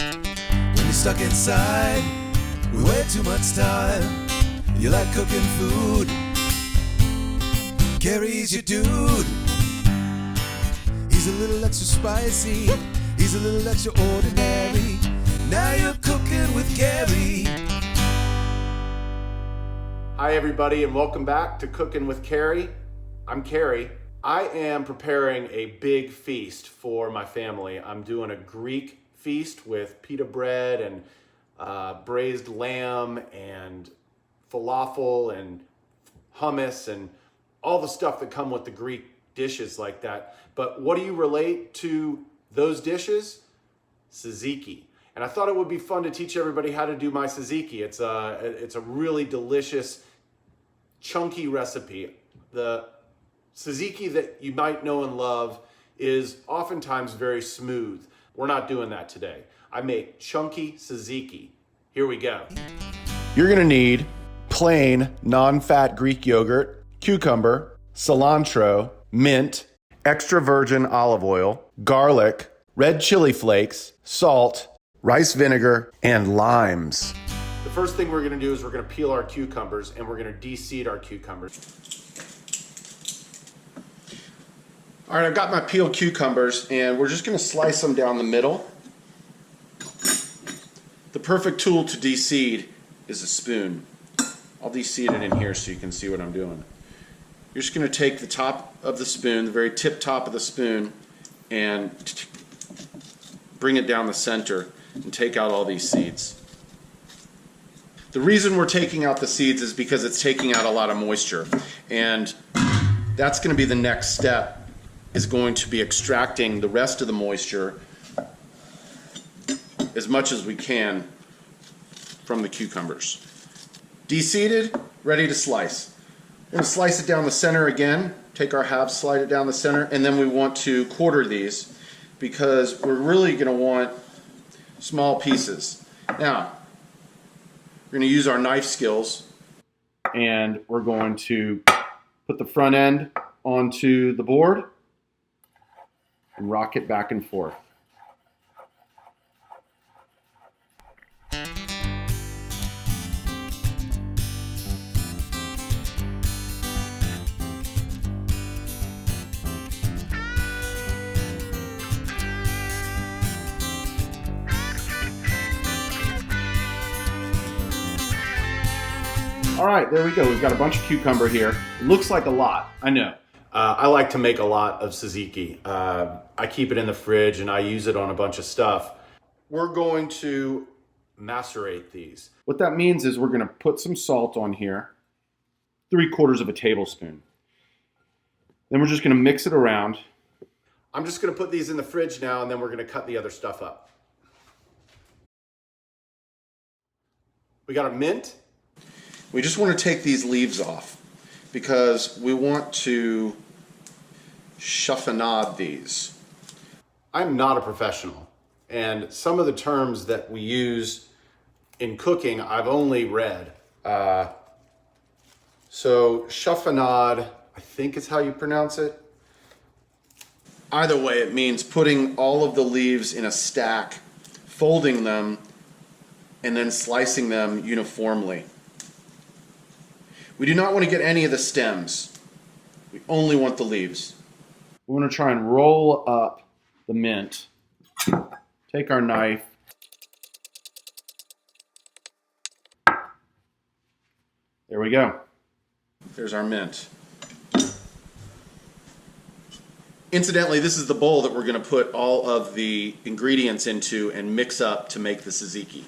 When you're stuck inside with way too much time, you like cooking food. Cary's your dude. He's a little extra spicy, he's a little extra ordinary. Now you're cooking with Cary. Hi everybody, and welcome back to Cookin' with Cary. I'm Cary. I am preparing a big feast for my family. I'm doing a Greek feast with pita bread and braised lamb and falafel and hummus and all the stuff that come with the Greek dishes like that. But what do you relate to those dishes? Tzatziki. And I thought it would be fun to teach everybody how to do my tzatziki. It's a really delicious, chunky recipe. The tzatziki that you might know and love is oftentimes very smooth. We're not doing that today. I make chunky tzatziki. Here we go. You're gonna need plain, non-fat Greek yogurt, cucumber, cilantro, mint, extra virgin olive oil, garlic, red chili flakes, salt, rice vinegar, and limes. The first thing we're gonna do is we're gonna peel our cucumbers and we're gonna de-seed our cucumbers. All right, I've got my peeled cucumbers and we're just gonna slice them down the middle. The perfect tool to de-seed is a spoon. I'll de-seed it in here so you can see what I'm doing. You're just gonna take the top of the spoon, the very tip top of the spoon, and bring it down the center and take out all these seeds. The reason we're taking out the seeds is because it's taking out a lot of moisture, and that's gonna be the next step, is going to be extracting the rest of the moisture as much as we can from the cucumbers. De-seeded, ready to slice. We're going to slice it down the center again, take our halves, slide it down the center, and then we want to quarter these because we're really going to want small pieces. Now, we're going to use our knife skills and we're going to put the front end onto the board and rock it back and forth. All right, there we go. We've got a bunch of cucumber here. It looks like a lot, I know. I like to make a lot of tzatziki. I keep it in the fridge and I use it on a bunch of stuff. We're going to macerate these. What that means is we're gonna put some salt on here, 3/4 of a tablespoon. Then we're just gonna mix it around. I'm just gonna put these in the fridge now and then we're gonna cut the other stuff up. We got our mint. We just want to take these leaves off because we want to chiffonade these. I'm not a professional, and some of the terms that we use in cooking I've only read. So chiffonade, I think is how you pronounce it. Either way, it means putting all of the leaves in a stack, folding them, and then slicing them uniformly. We do not want to get any of the stems. We only want the leaves. We want to try and roll up the mint. Take our knife. There we go. There's our mint. Incidentally, this is the bowl that we're going to put all of the ingredients into and mix up to make the tzatziki.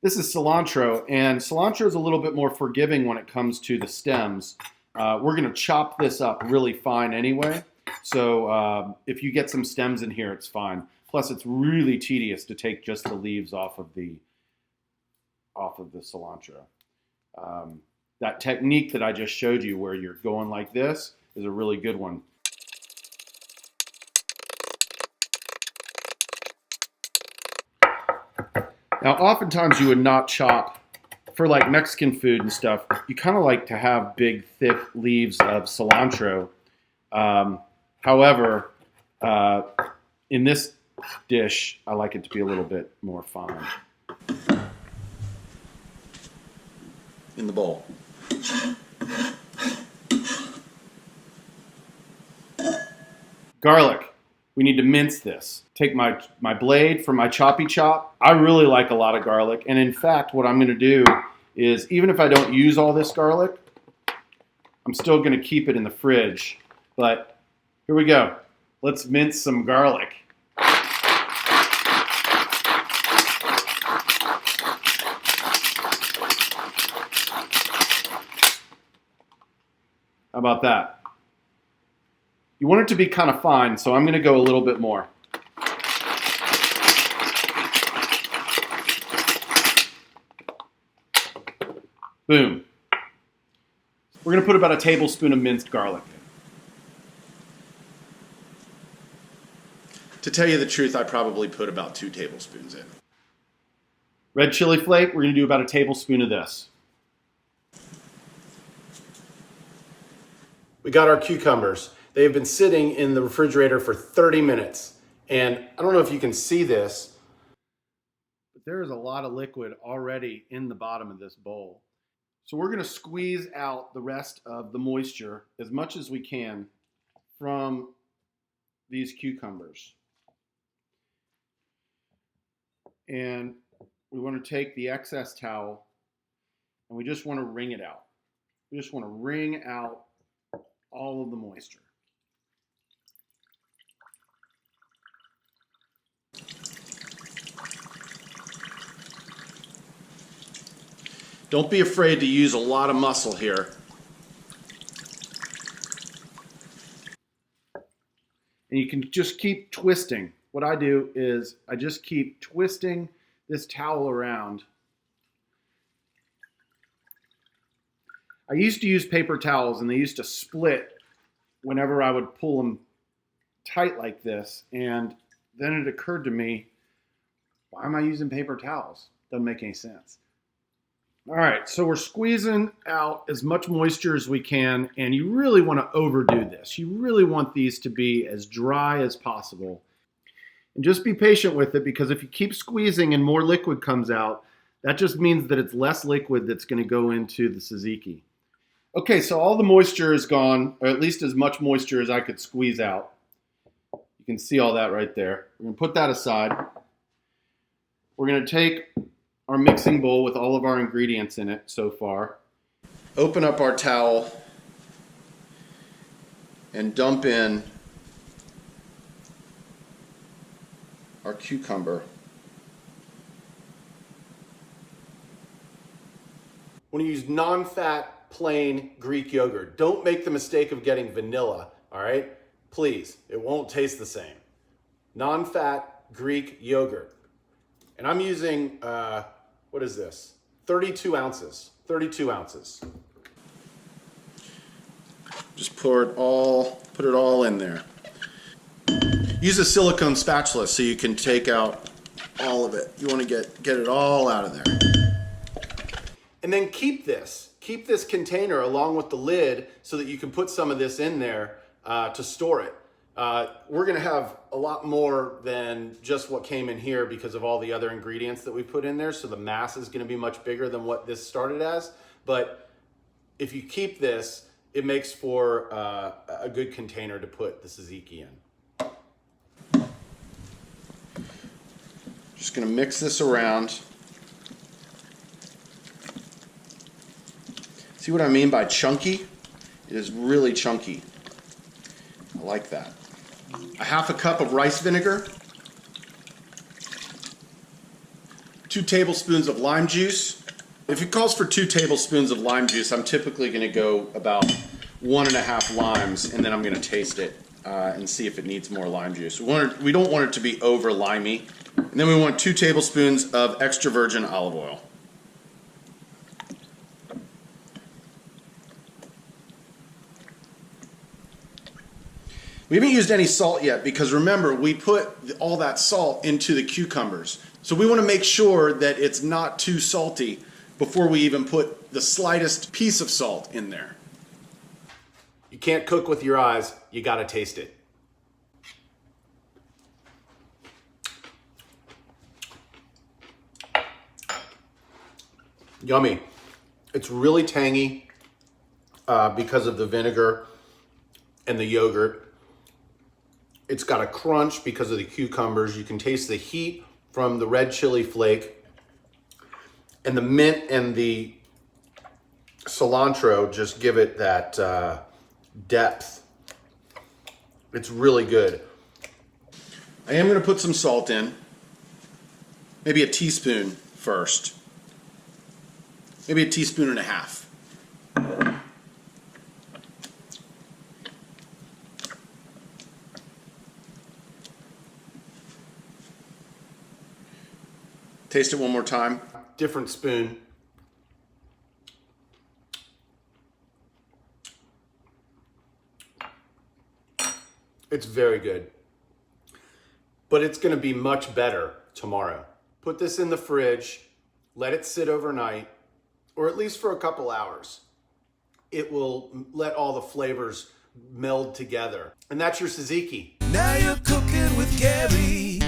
This is cilantro, and cilantro is a little bit more forgiving when it comes to the stems. We're going to chop this up really fine anyway, so if you get some stems in here, it's fine. Plus, it's really tedious to take just the leaves off of the cilantro. That technique that I just showed you where you're going like this is a really good one. Now, oftentimes you would not chop for like Mexican food and stuff, you kind of like to have big, thick leaves of cilantro. However, in this dish, I like it to be a little bit more fine. In the bowl. Garlic. We need to mince this. Take my blade for my choppy chop. I really like a lot of garlic. And in fact, what I'm going to do is, even if I don't use all this garlic, I'm still going to keep it in the fridge. But here we go. Let's mince some garlic. How about that? You want it to be kind of fine, so I'm going to go a little bit more. Boom. We're going to put about a tablespoon of minced garlic in. To tell you the truth, I probably put about 2 tablespoons in. Red chili flake, we're going to do about a tablespoon of this. We got our cucumbers. They've been sitting in the refrigerator for 30 minutes. And I don't know if you can see this, but there is a lot of liquid already in the bottom of this bowl. So we're going to squeeze out the rest of the moisture as much as we can from these cucumbers. And we want to take the excess towel and we just want to wring it out. We just want to wring out all of the moisture. Don't be afraid to use a lot of muscle here. And you can just keep twisting. What I do is I just keep twisting this towel around. I used to use paper towels and they used to split whenever I would pull them tight like this. And then it occurred to me, why am I using paper towels? Doesn't make any sense. All right, so we're squeezing out as much moisture as we can, and you really want to overdo this. You really want these to be as dry as possible. And just be patient with it, because if you keep squeezing and more liquid comes out, that just means that it's less liquid that's going to go into the tzatziki. Okay, so all the moisture is gone, or at least as much moisture as I could squeeze out. You can see all that right there. We're going to put that aside. We're going to take our mixing bowl with all of our ingredients in it so far. Open up our towel and dump in our cucumber. When you use non-fat, plain Greek yogurt, don't make the mistake of getting vanilla, all right? Please, it won't taste the same. Non-fat Greek yogurt. And I'm using, what is this? 32 ounces. 32 ounces. Just put it all in there. Use a silicone spatula so you can take out all of it. You want to get it all out of there. And then keep this container along with the lid so that you can put some of this in there to store it. We're going to have a lot more than just what came in here because of all the other ingredients that we put in there. So the mass is going to be much bigger than what this started as. But if you keep this, it makes for a good container to put the tzatziki in. Just going to mix this around. See what I mean by chunky? It is really chunky. I like that. A half a cup of rice vinegar, 2 tablespoons of lime juice. If it calls for 2 tablespoons of lime juice, I'm typically going to go about 1.5 limes, and then I'm going to taste it and see if it needs more lime juice. We don't want it to be over limey. And then we want 2 tablespoons of extra virgin olive oil. We haven't used any salt yet because remember, we put all that salt into the cucumbers. So we want to make sure that it's not too salty before we even put the slightest piece of salt in there. You can't cook with your eyes, you gotta taste it. Yummy. It's really tangy because of the vinegar and the yogurt. It's got a crunch because of the cucumbers. You can taste the heat from the red chili flake. And the mint and the cilantro just give it that depth. It's really good. I am going to put some salt in. Maybe a teaspoon first. Maybe a teaspoon and a half. Taste it one more time. Different spoon. It's very good. But it's going to be much better tomorrow. Put this in the fridge, let it sit overnight, or at least for a couple hours. It will let all the flavors meld together. And that's your tzatziki. Now you're cooking with Cary.